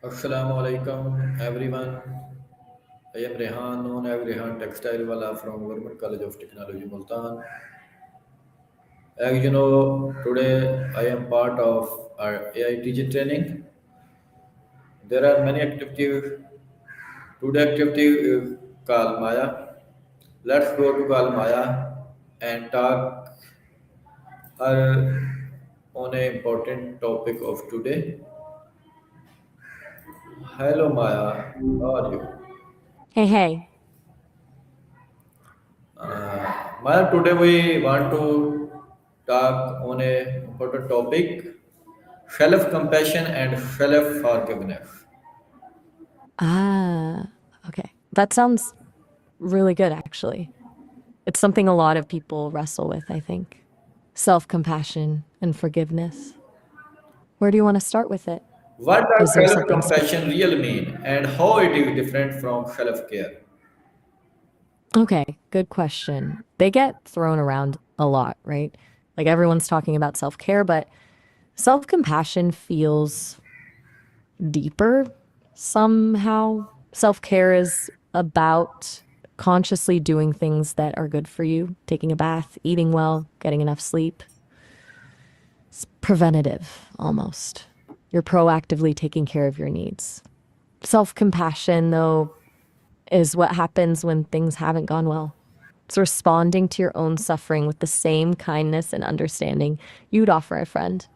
Assalamu alaikum everyone. I am Rehan, known as Rehan Textile Wala from Government College of Technology, Multan. As you know, today I am part of our AI teacher training. There are many activities. Today activity is called Maya. Let's go to call Maya and talk her on a important topic of today. Hello Maya, how are you? Hey, hey. Maya, today we want to talk on a important topic: self-compassion and self-forgiveness. Ah, okay. That sounds really good, actually. It's something a lot of people wrestle with, I think. Self compassion and forgiveness. Where do you want to start with it? What Is does there something self-compassion really mean, and how it is different from self-care? Okay, good question. They get thrown around a lot, right? Like everyone's talking about self care, but self compassion feels deeper somehow. Self care is about consciously doing things that are good for you, taking a bath, eating well, getting enough sleep. It's preventative almost. You're proactively taking care of your needs. Self compassion, though, is what happens when things haven't gone well. It's responding to your own suffering with the same kindness and understanding you'd offer a friend.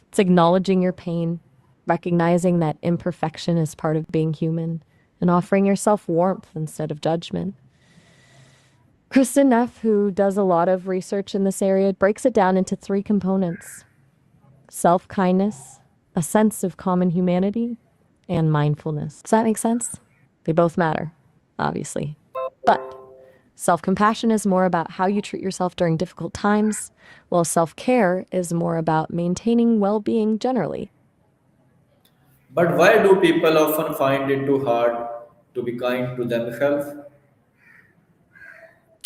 It's acknowledging your pain, recognizing that imperfection is part of being human, and offering yourself warmth instead of judgment. Kristen Neff, who does a lot of research in this area, breaks it down into three components: self kindness, a sense of common humanity, and mindfulness. Does that make sense? They both matter, obviously. But self compassion is more about how you treat yourself during difficult times, while self care is more about maintaining well being generally. But why do people often find it too hard to be kind to themselves?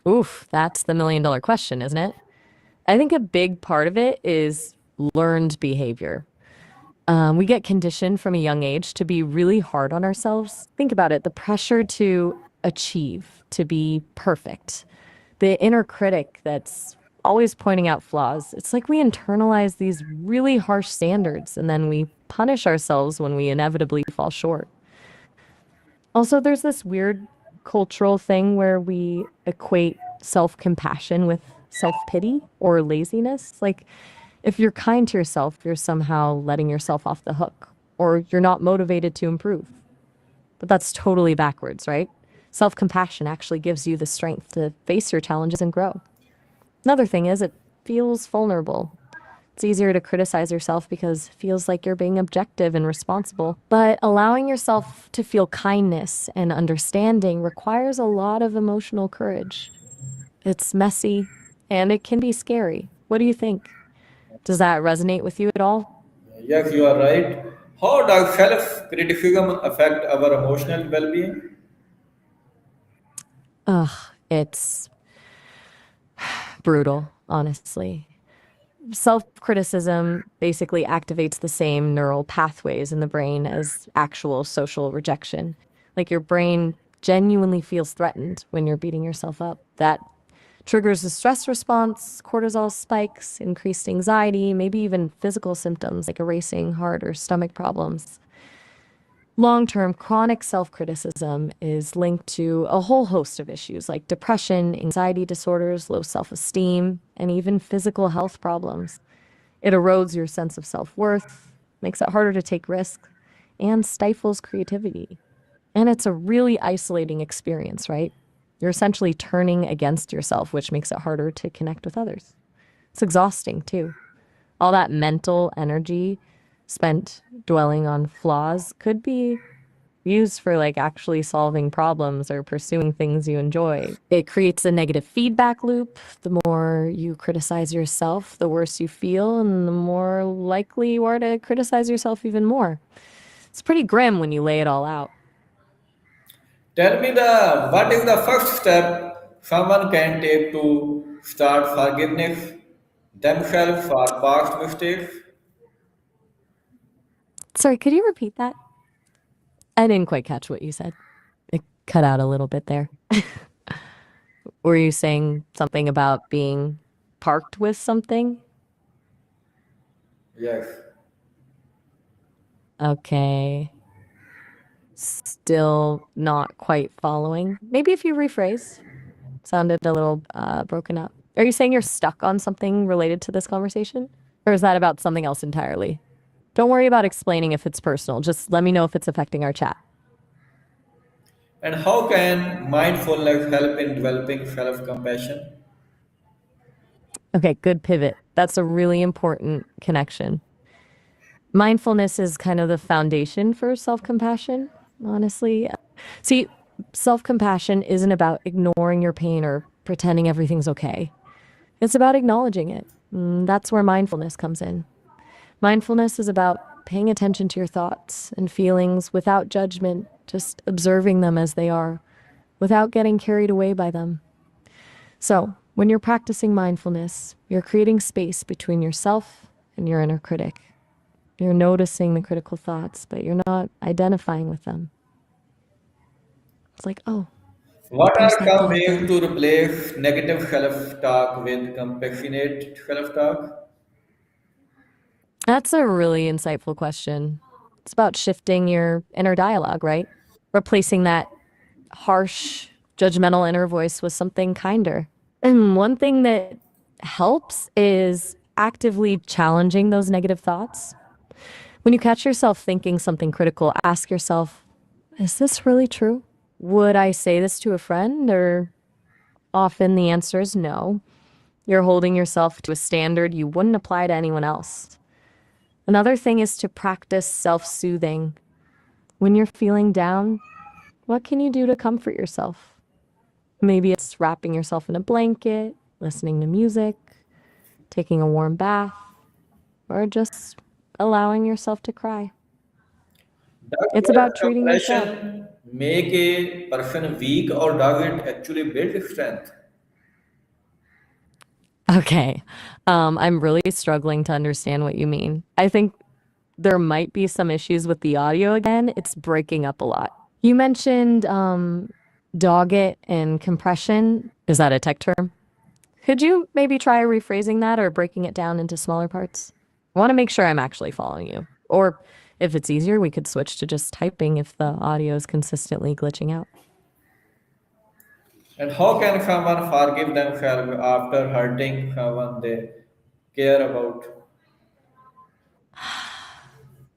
Oof, that's the $1 million question, isn't it? I think a big part of it is learned behavior. We get conditioned from a young age to be really hard on ourselves. Think about it, the pressure to achieve, to be perfect, the inner critic that's always pointing out flaws. It's like we internalize these really harsh standards and then we punish ourselves when we inevitably fall short. Also, there's this weird cultural thing where we equate self compassion with self pity or laziness. Like, if you're kind to yourself, you're somehow letting yourself off the hook or you're not motivated to improve. But that's totally backwards, right? Self compassion actually gives you the strength to face your challenges and grow. Another thing is, it feels vulnerable. It's easier to criticize yourself because it feels like you're being objective and responsible. But allowing yourself to feel kindness and understanding requires a lot of emotional courage. It's messy and it can be scary. What do you think? Does that resonate with you at all? Yes, you are right. How does self-criticism affect our emotional well-being? Ugh, it's brutal, honestly. Self criticism basically activates the same neural pathways in the brain as actual social rejection. Like your brain genuinely feels threatened when you're beating yourself up. That triggers a stress response, cortisol spikes, increased anxiety, maybe even physical symptoms like a racing heart or stomach problems. Long term chronic self criticism is linked to a whole host of issues like depression, anxiety disorders, low self esteem, and even physical health problems. It erodes your sense of self worth, makes it harder to take risks, and stifles creativity. And it's a really isolating experience, right? You're essentially turning against yourself, which makes it harder to connect with others. It's exhausting too. All that mental energy spent dwelling on flaws could be used for like actually solving problems or pursuing things you enjoy. It creates a negative feedback loop. The more you criticize yourself, the worse you feel, and the more likely you are to criticize yourself even more. It's pretty grim when you lay it all out. Tell me the what is the first step someone can take to start forgiveness themselves for past mistakes? Sorry, could you repeat that? I didn't quite catch what you said. It cut out a little bit there. Were you saying something about being parked with something? Yes. Okay. Still not quite following. Maybe if you rephrase, sounded a little broken up. Are you saying you're stuck on something related to this conversation? Or is that about something else entirely? Don't worry about explaining if it's personal. Just let me know if it's affecting our chat. And how can mindfulness help in developing self compassion? Okay, good pivot. That's a really important connection. Mindfulness is kind of the foundation for self compassion, honestly. See, self compassion isn't about ignoring your pain or pretending everything's okay. It's about acknowledging it. That's where mindfulness comes in. Mindfulness is about paying attention to your thoughts and feelings without judgment, just observing them as they are, without getting carried away by them. So, when you're practicing mindfulness, you're creating space between yourself and your inner critic. You're noticing the critical thoughts, but you're not identifying with them. It's like, oh, What there's are that some thought ways again. to replace negative self talk with compassionate self talk? That's a really insightful question. It's about shifting your inner dialogue, right? Replacing that harsh, judgmental inner voice with something kinder. And one thing that helps is actively challenging those negative thoughts. When you catch yourself thinking something critical, ask yourself, is this really true? Would I say this to a friend? Or often the answer is no. You're holding yourself to a standard you wouldn't apply to anyone else. Another thing is to practice self soothing. When you're feeling down, what can you do to comfort yourself? Maybe it's wrapping yourself in a blanket, listening to music, taking a warm bath, or just allowing yourself to cry. Does It's about treating yourself. self-compassion make a person weak or does it actually build strength? Okay. I'm really struggling to understand what you mean. I think there might be some issues with the audio again. It's breaking up a lot. You mentioned dog it and compression. Is that a tech term? Could you maybe try rephrasing that or breaking it down into smaller parts? I want to make sure I'm actually following you. Or if it's easier, we could switch to just typing if the audio is consistently glitching out. And how can someone forgive themselves after hurting someone they care about?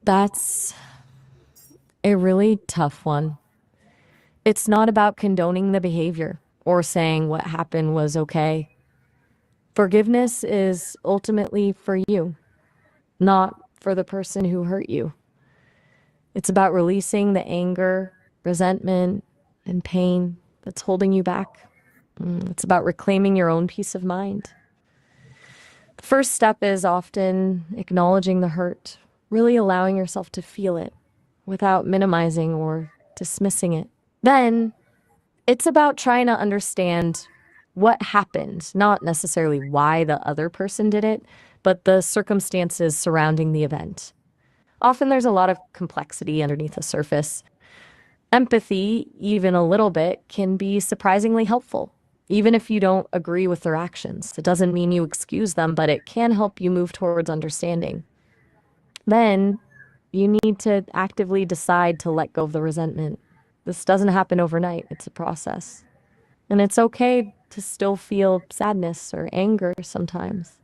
That's a really tough one. It's not about condoning the behavior or saying what happened was okay. Forgiveness is ultimately for you, not for the person who hurt you. It's about releasing the anger, resentment, and pain that's holding you back. It's about reclaiming your own peace of mind. The first step is often acknowledging the hurt, really allowing yourself to feel it without minimizing or dismissing it. Then it's about trying to understand what happened, not necessarily why the other person did it, but the circumstances surrounding the event. Often there's a lot of complexity underneath the surface. Empathy, even a little bit, can be surprisingly helpful. Even if you don't agree with their actions, it doesn't mean you excuse them, but it can help you move towards understanding. Then you need to actively decide to let go of the resentment. This doesn't happen overnight, it's a process. And it's okay to still feel sadness or anger sometimes.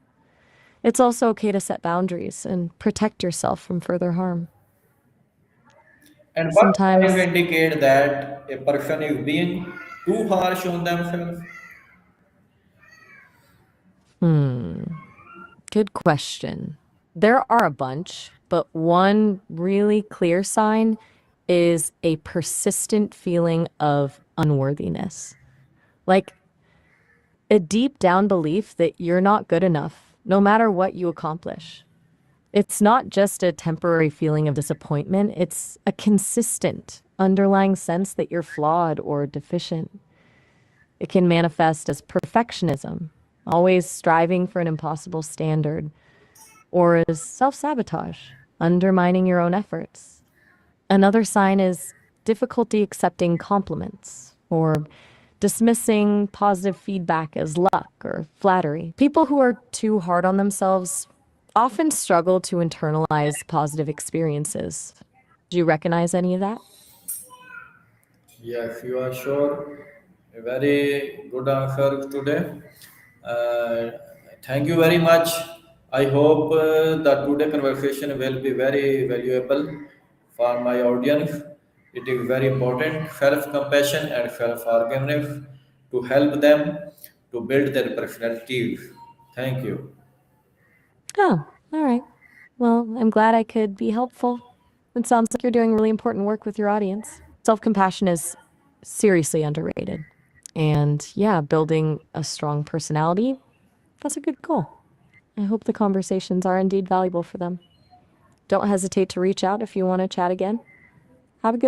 It's also okay to set boundaries and protect yourself from further harm. And what signs Sometimes, indicate that a person is being too harsh on themselves? good question. There are a bunch, but one really clear sign is a persistent feeling of unworthiness. Like a deep down belief that you're not good enough, no matter what you accomplish. It's not just a temporary feeling of disappointment, it's a consistent underlying sense that you're flawed or deficient. It can manifest as perfectionism, always striving for an impossible standard, or as self sabotage, undermining your own efforts. Another sign is difficulty accepting compliments or dismissing positive feedback as luck or flattery. People who are too hard on themselves often struggle to internalize positive experiences. Do you recognize any of that? Yes, you are sure. A very good answer today. Uh, Thank you very much. I hope that today conversation will be very valuable for my audience. It is very important self-compassion and self-forgiveness to help them to build their personalities. Thank you. Oh, all right. Well, I'm glad I could be helpful. It sounds like you're doing really important work with your audience. Self compassion is seriously underrated. And yeah, building a strong personality, that's a good goal. I hope the conversations are indeed valuable for them. Don't hesitate to reach out if you want to chat again. Have a good